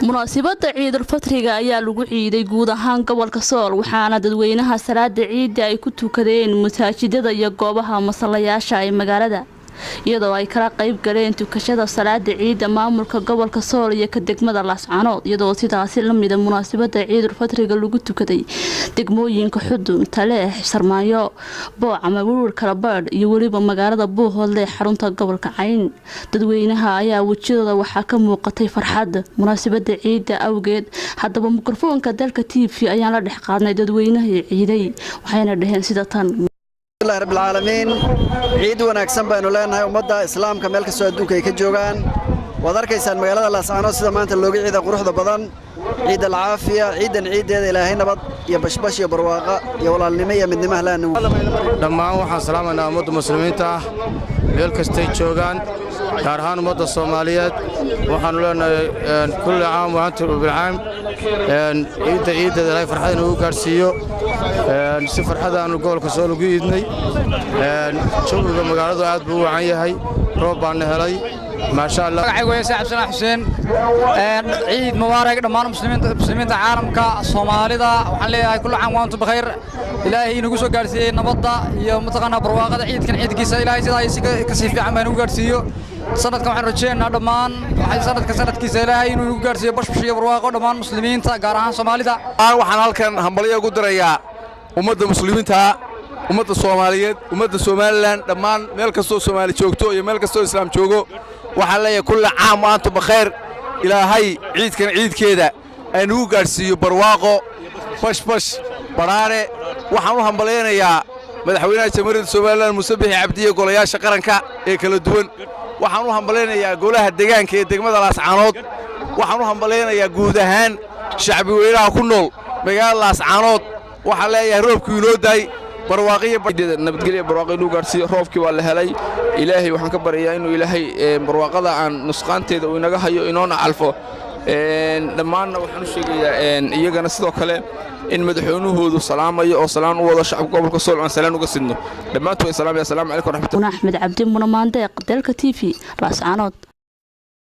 Munasibada Ciida Fatriga ayaa lagu ciiday guud ahaan gobolka Sool waxaana dadweynaha salaada ciida ay ku tukadeen masaajidada iyo goobaha masallayaasha ee magaalada iyadoo ay kala qayb galeen tukashada salaada ciida maamulka gobolka Sool iyo ka degmada Lascanood iyadoo sidaas la mid ah Munasibada Ciida Fatriga lagu tukaday degmooyinka Xudun Taleex Sarmaayo Booc ama Warar Kalabaad iyo waliba magaalada Buuhoodle xarunta gobolka Cayn dadweynaha ayaa wajigooda waxa ka muuqatay farxad Munasibada ciida awgeed hadaba mikrofoonka dalka TV ayaan la dhex qaadnay dadweynaha ciiday waxayna dhaheen sida tan الله رب العالمين عيد وناكسن بينو لeenahay umada islaamka meel kasta adduunka ay ka joogan wadarkaysan magaalada Lascanood sida maanta looga ciida quruxda badan ciid alcaafiya ciideeda ilaahay nabad iyo bashbash iyo barwaaqa iyo walaalnimo iyo midnimo ahlaan dhammaan waxaan salaamaynaa umada muslimiinta meel kasta ay joogan gaar ahaan umada Soomaaliyeed waxaan leenahay kulli caam wa antum bil caam ciida ilaahay farxad inuu gaarsiiyo si farxada aanu gobolka soo lagu iidnay showga magaaladu aad buu wacan yahay roob baan helay ma sha Allah magacaygu Saacib Salax Xuseen ciid mubaarak dhammaan muslimiinta caalamka Soomaalida waxaan leeyahay kullu caam wa antum bikhair ilaahay inuu soo gaarsiiyay nabadda iyo mataqaana barwaaqada ciidkiisa ilaahay sida ka sii fiican baan u gaarsiiyo sanadkan waxaan rajeenaa dhammaan sanadkiisa ilaahay inuu gaarsiiyo bashbash iyo barwaaqo dhammaan muslimiinta gaar ahaan Soomaalida waxaan halkan hambalyo ugu dirayaa umada muslimiinta umada Soomaaliyeed umada Soomaaliland dhammaan meel kasta Soomaali joogto iyo meel kasta islaam joogo waxaan leeyahay kullu caam wa antum bikhair ilaahay ciidkeeda aynu gaarsiiyo barwaaqo bashbash baraare waxaan u hambaleynayaa madaxweynaha jamhuuriyadda Soomaaliland Musabbix Cabdiye golayaasha qaranka ee kala duwan waxaan u hambaleynayaa golaha deegaanka ee degmada Lascanood waxaan u hambaleynayaa guud ahaan shacbi weynaha ku nool magaalada Lascanood waxaan leeyahay roobkii inoo daay barwaaqiyo nabadgelyo barwaaqo inuu gaarsiiyo roobkii waa la helay ilaahay waxaan ka baryaa inuu ilaahay barwaaqada aan nusqaanteeda uu inaga hayo inoona calfo dhammaanna waxaan u sheegayaa iyagana sidoo kale in madaxweynuhoodu salaamayo oo salaan u wada shacabka gobolka Sool aan salaan uga sidno dhammaantood salaam alaykum warahmatullahi Axmed Cabdi Mandeeq dalka TV Lascanood